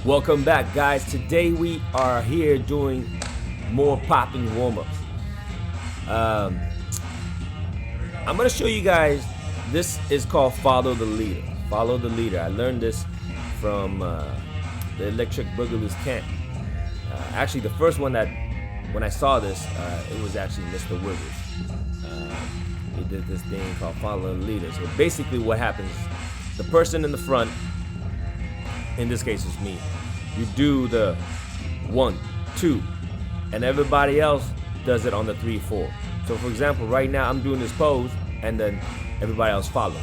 Welcome back, guys. Today we are here doing more popping warm-ups. I'm gonna show you guys. This is called follow the leader. Follow the leader. I learned this from the Electric Boogaloo's camp. Actually, the first one that when I saw this, it was actually Mr. Wiggles. He did this thing called follow the leader. So basically, what happens? The person in the front, in this case it's me, you do the 1, 2, and everybody else does it on the 3, 4. So for example, right now I'm doing this pose and then everybody else follows.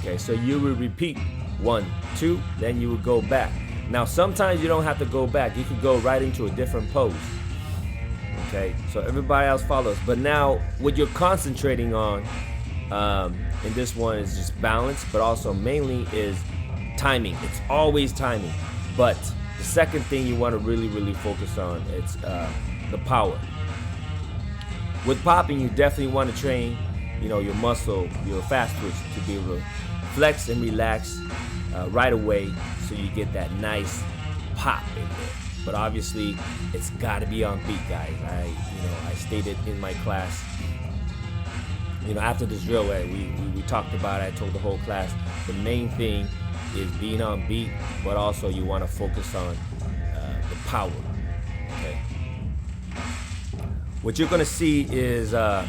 Okay, so you will repeat 1, 2, then you would go back. Now sometimes you don't have to go back, you could go right into a different pose. Okay, so everybody else follows. But now what you're concentrating on in this one is just balance, but also mainly is timing. It's always timing. But the second thing you want to really focus on, it's the power. With popping, you definitely want to train, your muscle, your fast twitch, to be able to flex and relax right away, so you get that nice pop in there. But obviously, it's got to be on beat, guys. I stated in my class. After this drill, we talked about it. I told the whole class the main thing is being on beat, but also you want to focus on the power. Okay. What you're gonna see is, I'm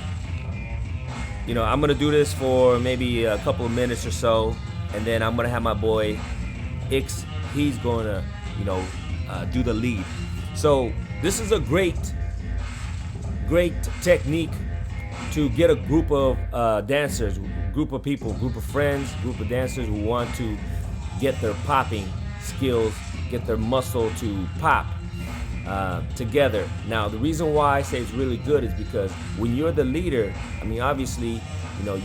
gonna do this for maybe a couple of minutes or so, and then I'm gonna have my boy X. He's gonna, do the lead. So this is a great technique to get a group of dancers, group of people, group of friends, group of dancers who want to get their popping skills, get their muscle to pop together. Now, the reason why I say it's really good is because when you're the leader, obviously,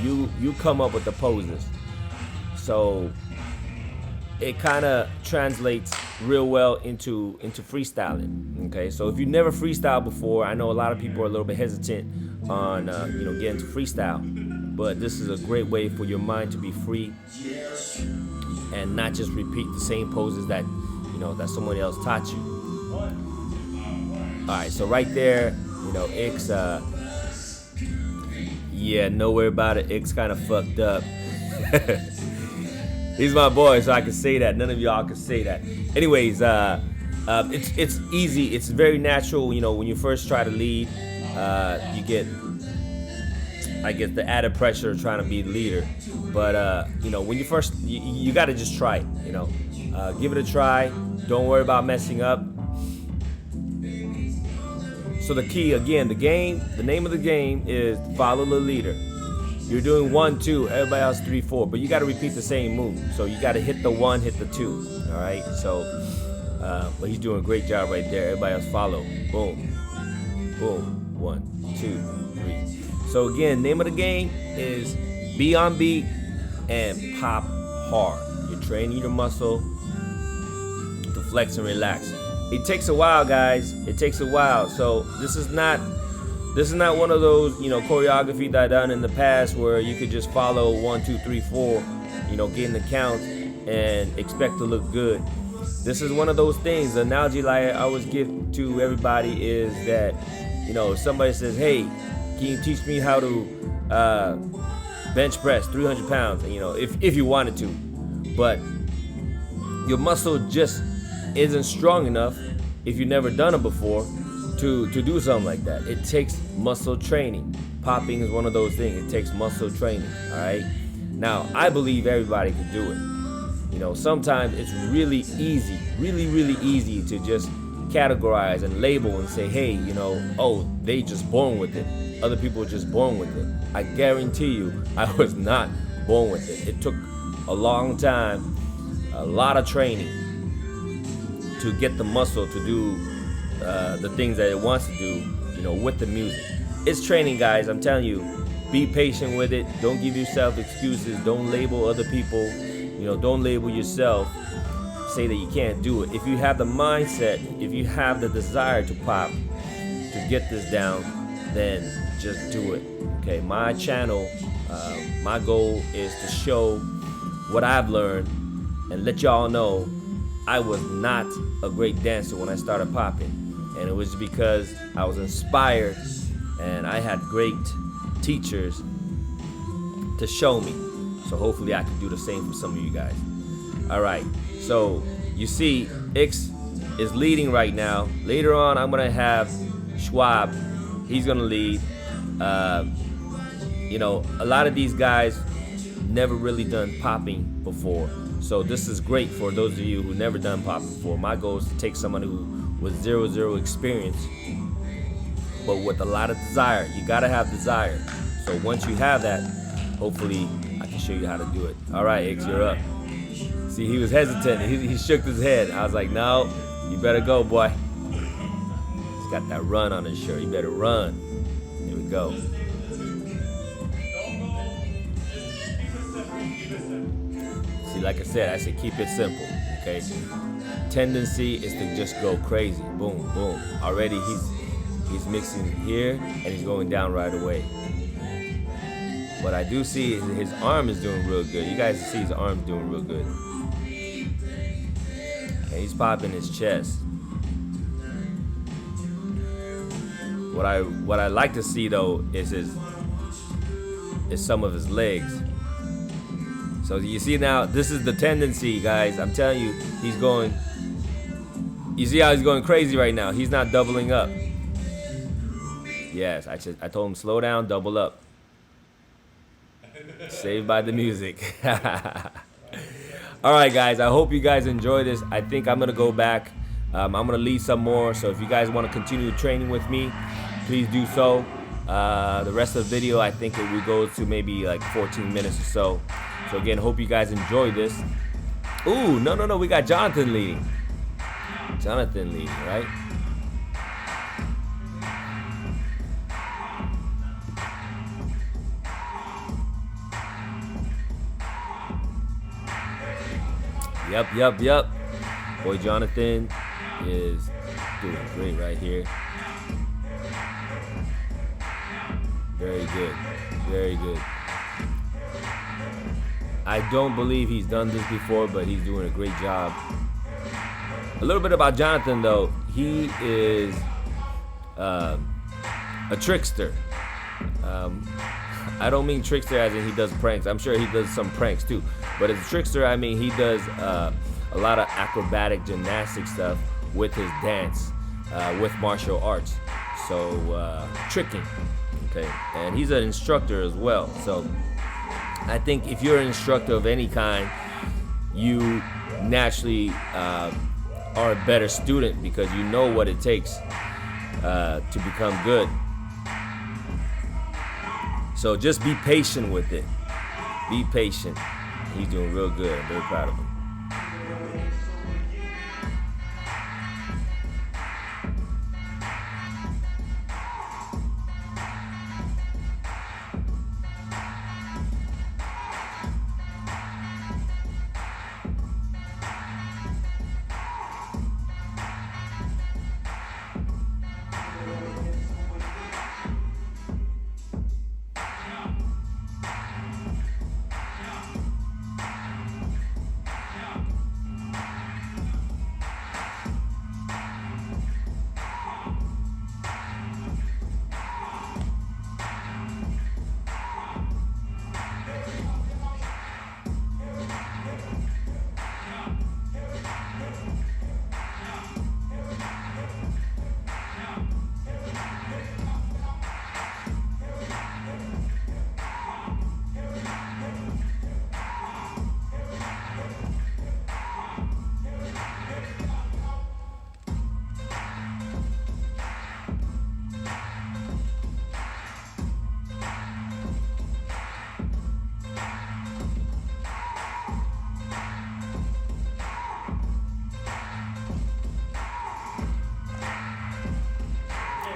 you come up with the poses. So it kind of translates real well into freestyling. Okay, so if you never freestyled before, I know a lot of people are a little bit hesitant on getting to freestyle, but this is a great way for your mind to be free and not just repeat the same poses that that someone else taught you. All right, so right there, X, yeah, don't worry about it. X kind of fucked up. He's my boy, so I can say that. None of y'all can say that. Anyways, it's easy. It's very natural. When you first try to lead, you get, I guess, the added pressure of trying to be the leader. But when you first, you got to just try it. Give it a try. Don't worry about messing up. So the key, again, the name of the game is follow the leader. You're doing 1, 2, everybody else 3, 4, but you got to repeat the same move. So you got to hit the 1, hit the 2. All right. So, but he's doing a great job right there. Everybody else follow. Boom, boom. 1, 2, 3. So again, name of the game is be on beat and pop hard. You're training your muscle to flex and relax. It takes a while, guys. It takes a while. So this is not one of those, choreography that I've done in the past where you could just follow 1, 2, 3, 4, getting the count and expect to look good. This is one of those things. The analogy I always give to everybody is that, if somebody says, hey, can you teach me how to bench press 300 pounds? If you wanted to, but your muscle just isn't strong enough if you've never done it before to do something like that. It takes muscle training. Popping is one of those things. It takes muscle training. All right. Now, I believe everybody can do it. Sometimes it's really easy to just categorize and label and say, hey, they just born with it. Other people are just born with it. I guarantee you, I was not born with it. It took a long time, a lot of training to get the muscle to do the things that it wants to do, with the music. It's training, guys. I'm telling you, be patient with it. Don't give yourself excuses. Don't label other people. Don't label yourself. Say that you can't do it. If you have the mindset, if you have the desire to pop, to get this down, then just do it. Okay, my channel, my goal is to show what I've learned and let y'all know I was not a great dancer when I started popping, and it was because I was inspired and I had great teachers to show me. So hopefully I can do the same for some of you guys. All right, so you see Ix is leading right now. Later on I'm gonna have Schwab, he's gonna lead. You know, a lot of these guys never really done popping before, so this is great for those of you who never done popping before. My goal is to take someone who with zero experience, but with a lot of desire. You gotta have desire. So once you have that, hopefully I can show you how to do it. All right, Ix, you're up. See, he was hesitant. He shook his head. I was like, no, you better go, boy. He's got that run on his shirt. You better run. Here we go. See, like I said keep it simple, okay? Tendency is to just go crazy. Boom, boom. Already he's mixing here and he's going down right away. What I do see is his arm is doing real good. You guys see his arm's doing real good. And he's popping his chest. What I like to see though is some of his legs. So you see now, this is the tendency, guys. I'm telling you, he's going. You see how he's going crazy right now? He's not doubling up. Yes, I told him slow down, double up. Saved by the music. All right, guys. I hope you guys enjoy this. I think I'm gonna go back. I'm gonna lead some more. So if you guys want to continue training with me, please do so. The rest of the video, I think it will go to maybe like 14 minutes or so. So again, hope you guys enjoy this. Ooh, no, we got Jonathan leading. Jonathan leading, right? Yep. Boy, Jonathan is doing great right here. Very good. I don't believe he's done this before, but he's doing a great job. A little bit about Jonathan though, he is a trickster. I don't mean trickster as in he does pranks. I'm sure he does some pranks too, but as a trickster I mean he does a lot of acrobatic gymnastic stuff with his dance, with martial arts. So tricking, okay, and he's an instructor as well. So I think if you're an instructor of any kind, you naturally are a better student because you know what it takes to become good. So just be patient with it. Be patient. He's doing real good. I'm very proud of him.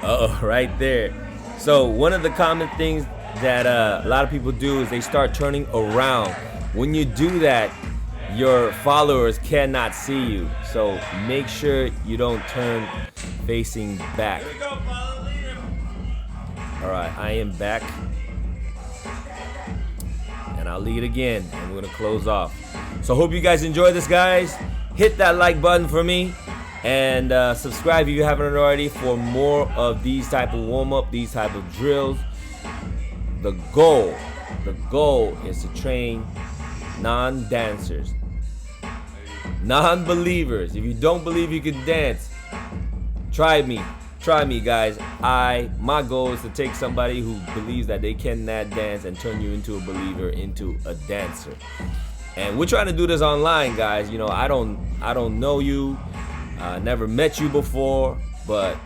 Uh-oh, right there. So one of the common things that a lot of people do is they start turning around. When you do that, your followers cannot see you. So make sure you don't turn facing back. All right, I am back. And I'll lead again, and we're gonna close off. So hope you guys enjoy this, guys. hit that like button for me, and subscribe if you haven't already for more of these type of warm-up, these type of drills. The goal is to train non-dancers, non-believers. If you don't believe you can dance, try me guys. My goal is to take somebody who believes that they cannot dance and turn you into a believer, into a dancer. And we're trying to do this online, guys. You know, I don't know you, never met you before, but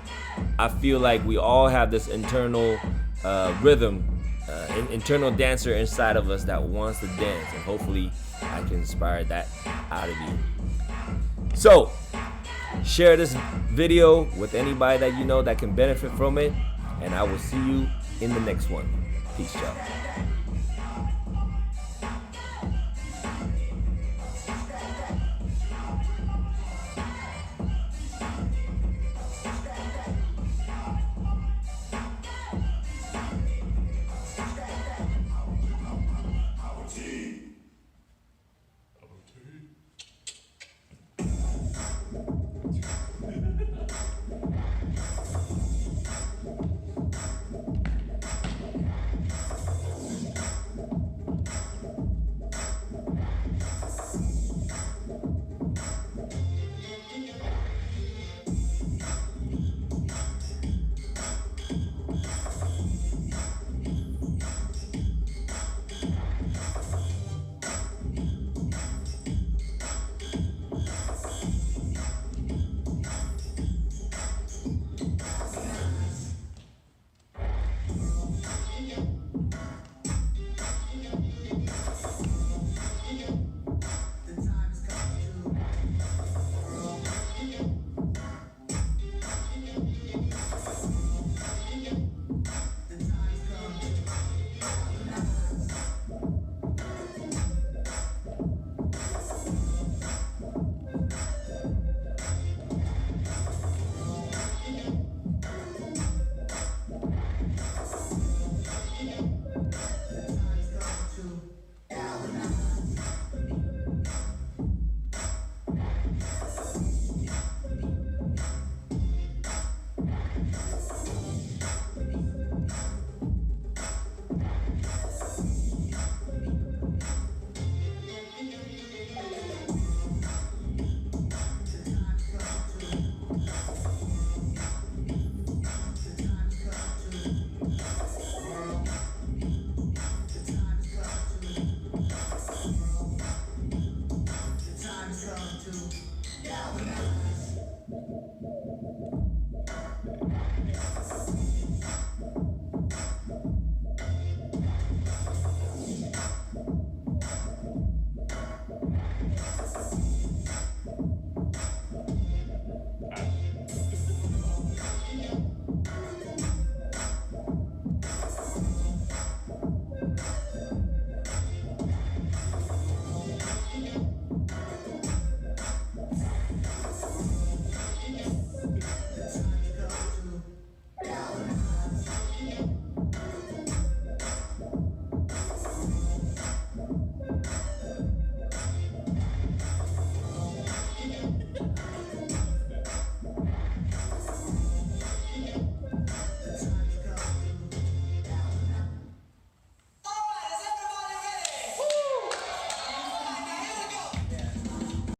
I feel like we all have this internal rhythm, internal dancer inside of us that wants to dance, and hopefully I can inspire that out of you. So share this video with anybody that you know that can benefit from it, and I will see you in the next one. Peace, y'all.